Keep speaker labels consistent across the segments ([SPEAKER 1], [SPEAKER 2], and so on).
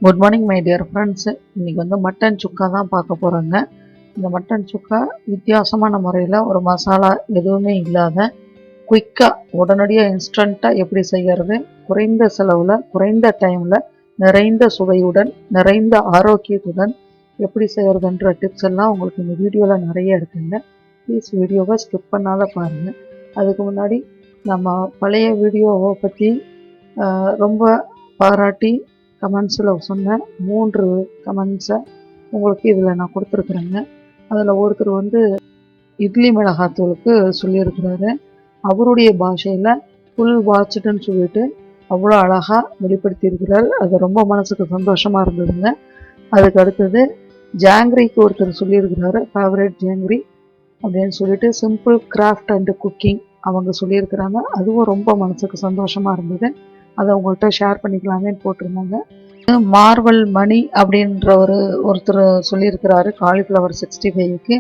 [SPEAKER 1] Good morning my dear friends. இன்றைக்கி வந்து mutton சுக்கா தான் பார்க்க போகிறோங்க. இந்த மட்டன் சுக்கா வித்தியாசமான முறையில் ஒரு மசாலா எதுவுமே இல்லாத குயிக்காக உடனடியாக இன்ஸ்டண்ட்டாக எப்படி செய்கிறது, குறைந்த செலவில் குறைந்த டைமில் நிறைந்த சுவையுடன் நிறைந்த ஆரோக்கியத்துடன் எப்படி செய்கிறதுன்ற டிப்ஸ் எல்லாம் உங்களுக்கு இந்த வீடியோவில் நிறைய இருக்குங்க. ப்ளீஸ் வீடியோவை ஸ்கிப் பண்ணாத பாருங்கள். அதுக்கு முன்னாடி நம்ம பழைய வீடியோவை பற்றி ரொம்ப பாராட்டி கமெண்ட்ஸில் சொன்ன 3 கமெண்ட்ஸை உங்களுக்கு இதில் நான் கொடுத்துருக்குறேங்க. அதில் ஒருத்தர் வந்து இட்லி மிளகாத்தூளுக்கு சொல்லியிருக்கிறாரு. அவருடைய பாஷையில் ஃபுல் வாட்ச்டுன்னு சொல்லிட்டு அவ்வளோ அழகாக வெளிப்படுத்தியிருக்கிறார். அது ரொம்ப மனசுக்கு சந்தோஷமாக இருந்ததுங்க. அதுக்கு அடுத்தது ஜாங்கிரிக்கு ஒருத்தர் சொல்லியிருக்கிறாரு, ஃபேவரட் ஜாங்கிரி அப்படின்னு சொல்லிட்டு சிம்பிள் கிராஃப்ட் அண்டு குக்கிங் அவங்க சொல்லியிருக்கிறாங்க. அதுவும் ரொம்ப மனசுக்கு சந்தோஷமாக இருந்தது. அதை உங்கள்கிட்ட ஷேர் பண்ணிக்கலாமேன்னு போட்டிருந்தாங்க. மார்வல் மணி அப்படின்ற ஒருத்தர் சொல்லியிருக்கிறாரு, காலிஃப்ளவர் 65க்கு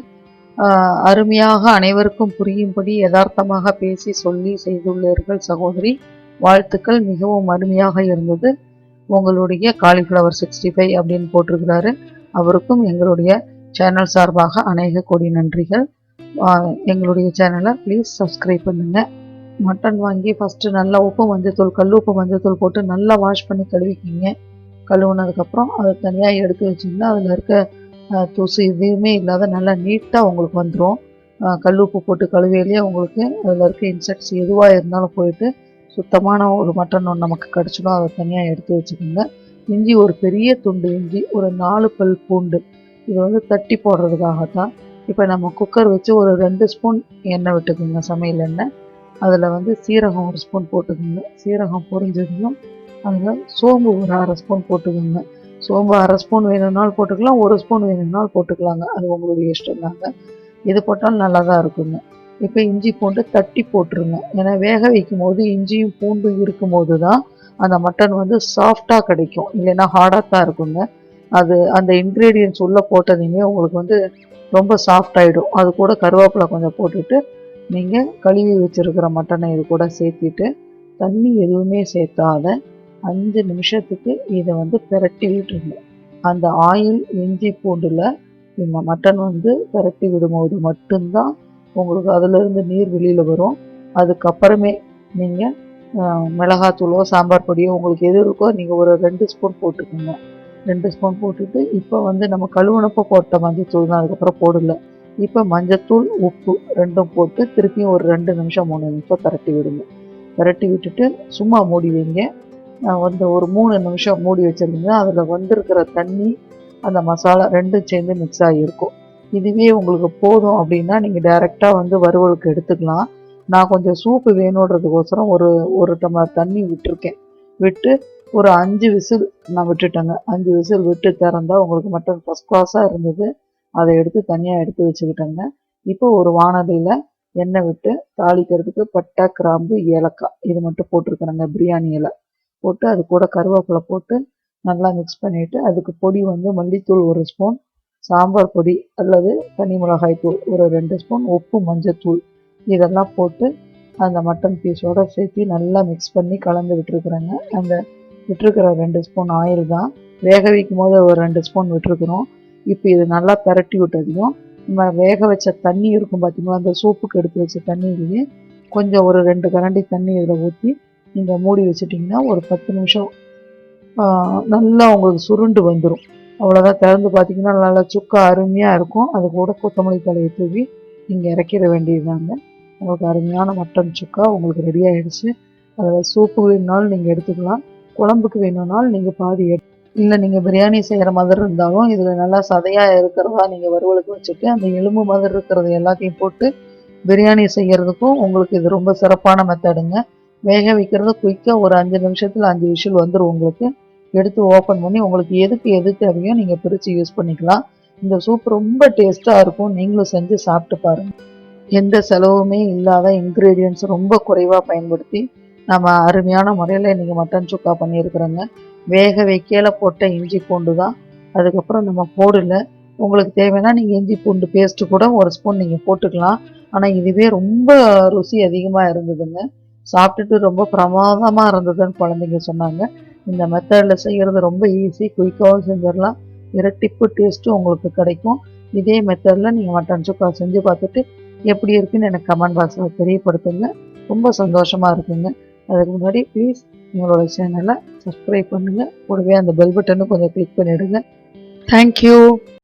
[SPEAKER 1] அருமையாக அனைவருக்கும் புரியும்படி யதார்த்தமாக பேசி சொல்லி செய்துள்ளீர்கள் சகோதரி, வாழ்த்துக்கள், மிகவும் அருமையாக இருந்தது உங்களுடைய காலிஃப்ளவர் 65 அப்படின்னு போட்டிருக்கிறாரு. அவருக்கும் எங்களுடைய சேனல் சார்பாக அநேக கோடி நன்றிகள். எங்களுடைய சேனலை ப்ளீஸ் சப்ஸ்கிரைப் பண்ணுங்கள். மட்டன் வாங்கி ஃபஸ்ட்டு நல்லா உப்பு மஞ்சத்தூள், கல் உப்பு மஞ்சத்தூள் போட்டு நல்லா வாஷ் பண்ணி கழுவிக்கிங்க. கழுவுனதுக்கப்புறம் அதை தனியாக எடுத்து வச்சிங்கன்னா அதில் இருக்க தூசு எதுவுமே இல்லாத நல்லா நீட்டாக உங்களுக்கு வந்துடும். கல் உப்பு போட்டு கழுவியிலேயே உங்களுக்கு அதில் இருக்க இன்செக்ட்ஸ் எதுவாக இருந்தாலும் போயிட்டு சுத்தமான ஒரு மட்டன் ஒன்று நமக்கு கிடச்சிடும். அதை தனியாக எடுத்து வச்சுக்கோங்க. இஞ்சி ஒரு பெரிய துண்டு இஞ்சி, ஒரு 4 பல் பூண்டு, இது வந்து தட்டி போடுறதுக்காகத்தான். இப்போ நம்ம குக்கர் வச்சு ஒரு 2 ஸ்பூன் எண்ணெய் விட்டுக்குங்க, சமையல் எண்ணெய். அதில் வந்து சீரகம் 1 ஸ்பூன் போட்டுக்கோங்க. சீரகம் பொரிஞ்சதையும் அதில் சோம்பு ஒரு 1/2 ஸ்பூன் போட்டுக்கோங்க. சோம்பு 1/2 ஸ்பூன் வேணும்னாலும் போட்டுக்கலாம், 1 ஸ்பூன் வேணும்னாலும் போட்டுக்கலாங்க. அது உங்களுடைய இஷ்டம் தாங்க. இது போட்டாலும் நல்லா தான் இருக்குங்க. இப்போ இஞ்சி பூண்டு தட்டி போட்டுருங்க. ஏன்னா வேக வைக்கும் போது இஞ்சியும் பூண்டும் இருக்கும் போது தான் அந்த மட்டன் வந்து சாஃப்டாக கிடைக்கும், இல்லைன்னா ஹார்டாக தான் இருக்குங்க. அது அந்த இன்க்ரீடியன்ட்ஸ் உள்ளே போட்டதையுமே உங்களுக்கு வந்து ரொம்ப சாஃப்ட் ஆகிடும். அது கூட கருவேப்பிலை கொஞ்சம் போட்டுட்டு நீங்கள் கழுவி வச்சுருக்கிற மட்டனை இது கூட சேர்த்திட்டு தண்ணி எதுவுமே சேர்த்தாத 5 நிமிஷத்துக்கு இதை வந்து பிரட்டி விட்டுருங்க. அந்த ஆயில் இஞ்சி பூண்டில் இந்த மட்டன் வந்து பிரட்டி விடும்போது மட்டும்தான் உங்களுக்கு அதிலிருந்து நீர் வெளியில் வரும். அதுக்கப்புறமே நீங்கள் மிளகாத்தூளோ சாம்பார் பொடியோ உங்களுக்கு எது இருக்கோ நீங்கள் ஒரு 2 ஸ்பூன் போட்டுக்கோங்க. 2 ஸ்பூன் போட்டுட்டு இப்போ வந்து நம்ம கழுவுனப்போ போட்ட மஞ்சத்தூள் தான், அதுக்கப்புறம் போடலை. இப்போ மஞ்சத்தூள் உப்பு ரெண்டும் போட்டு திருப்பியும் ஒரு 2 நிமிஷம் 3 நிமிஷம் பிரட்டி விடுங்க. பிரட்டி விட்டுட்டு சும்மா மூடி வைங்க. வந்து ஒரு 3 நிமிஷம் மூடி வச்சுருந்தீங்கன்னா அதில் வந்திருக்கிற தண்ணி அந்த மசாலா ரெண்டும் சேர்ந்து மிக்ஸ் ஆகியிருக்கும். இதுவே உங்களுக்கு போதும் அப்படின்னா நீங்கள் டைரெக்டாக வந்து வறுவலுக்கு எடுத்துக்கலாம். நான் கொஞ்சம் சூப்பு வேணுன்றதுக்கோசரம் ஒரு டம்ளர் தண்ணி விட்டுருக்கேன். விட்டு ஒரு 5 விசில் நான் விட்டுட்டேங்க. 5 விசில் விட்டு திறந்தால் உங்களுக்கு மட்டன் ஃபஸ்ட் கிளாஸாக இருந்தது. அதை எடுத்து தனியாக எடுத்து வச்சுக்கிட்டேங்க. இப்போ ஒரு வானலியில் எண்ணெய் விட்டு தாளிக்கிறதுக்கு பட்டை, கிராம்பு, ஏலக்காய் இது மட்டும் போட்டிருக்கிறேங்க. பிரியாணி இலை போட்டு அது கூட கருவேப்பிலை போட்டு நல்லா மிக்ஸ் பண்ணிவிட்டு அதுக்கு பொடி வந்து மல்லித்தூள் 1 ஸ்பூன், சாம்பார் பொடி அல்லது தனி மிளகாய் தூள் ஒரு 2 ஸ்பூன், உப்பு மஞ்சத்தூள் இதெல்லாம் போட்டு அந்த மட்டன் பீஸோடு சேர்த்து நல்லா மிக்ஸ் பண்ணி கலந்து விட்டுருக்குறேங்க. அந்த விட்டுருக்கிற 2 ஸ்பூன் ஆயில் தான் வேக வைக்கும் போது ஒரு 2 ஸ்பூன் விட்டுருக்குறோம். இப்போ இது நல்லா பிரட்டி விட்டதையும் நம்ம வேக வச்ச தண்ணி இருக்கும் பார்த்தீங்களா, அந்த சூப்புக்கு எடுத்து வச்ச தண்ணியிலேயே கொஞ்சம் ஒரு 2 கரண்டி தண்ணி இதில் ஊற்றி நீங்கள் மூடி வச்சிட்டிங்கன்னா ஒரு 10 நிமிஷம் நல்லா உங்களுக்கு சுருண்டு வந்துடும். அவ்வளோதான். திறந்து பார்த்தீங்கன்னா நல்லா சுக்கா அருமையாக இருக்கும். அது கூட கொத்தமல்லி தலையை தூவி நீங்கள் இறக்கிட வேண்டியதுதாங்க. உங்களுக்கு அருமையான மட்டன் சுக்கா உங்களுக்கு ரெடி ஆகிடுச்சு. அதில் சூப்பு வேணுனாலும் நீங்கள் எடுத்துக்கலாம், குழம்புக்கு வேணும்னாலும் நீங்கள் பாதி இல்லை நீங்கள் பிரியாணி செய்கிற மாதிரி இருந்தாலும் இதில் நல்லா சதையாக இருக்கிறதா நீங்கள் வறுவலுக்கு வச்சுட்டு அந்த எலும்பு மாதிரி இருக்கிறது எல்லாத்தையும் போட்டு பிரியாணி செய்கிறதுக்கும் உங்களுக்கு இது ரொம்ப சிறப்பான மெத்தடுங்க. வேக வைக்கிறது குயிக்காக ஒரு 5 நிமிஷத்தில் 5 விசில் வந்துடும். உங்களுக்கு எடுத்து ஓப்பன் பண்ணி உங்களுக்கு எது தேவையோ நீங்கள் பிரித்து யூஸ் பண்ணிக்கலாம். இந்த சூப் ரொம்ப டேஸ்ட்டாக இருக்கும். நீங்களும் செஞ்சு சாப்பிட்டு பாருங்கள். எந்த செலவுமே இல்லாத இன்க்ரீடியன்ட்ஸ் ரொம்ப குறைவாக பயன்படுத்தி நம்ம அருமையான முறையில் இன்றைக்கி மட்டன் சுக்கா பண்ணியிருக்கிறோங்க. வேக வைக்கையில போட்ட இஞ்சி பூண்டு தான், அதுக்கப்புறம் நம்ம போடலை. உங்களுக்கு தேவைன்னா நீங்கள் இஞ்சி பூண்டு பேஸ்ட்டு கூட 1 ஸ்பூன் நீங்கள் போட்டுக்கலாம். ஆனால் இதுவே ரொம்ப ருசி அதிகமாக இருந்ததுங்க. சாப்பிட்டுட்டு ரொம்ப பிரமாதமாக இருந்ததுன்னு குழந்தைங்க சொன்னாங்க. இந்த மெத்தடில் செய்கிறது ரொம்ப ஈஸி, குயிக்காகவும் செஞ்சிடலாம். இரட்டிப்பு டேஸ்ட்டும் உங்களுக்கு கிடைக்கும். இதே மெத்தடில் நீங்கள் மட்டன் சுக்கா செஞ்சு பார்த்துட்டு எப்படி இருக்குன்னு எனக்கு கமெண்ட் பாக்ஸில் தெரியப்படுத்துங்க. ரொம்ப சந்தோஷமாக இருக்குங்க. அதுக்கு முன்னாடி ப்ளீஸ் எங்களோட சேனலை சப்ஸ்கிரைப் பண்ணுங்கள். கூடவே அந்த பெல் பட்டனும் கொஞ்சம் கிளிக் பண்ணிவிடுங்க. தேங்க்யூ.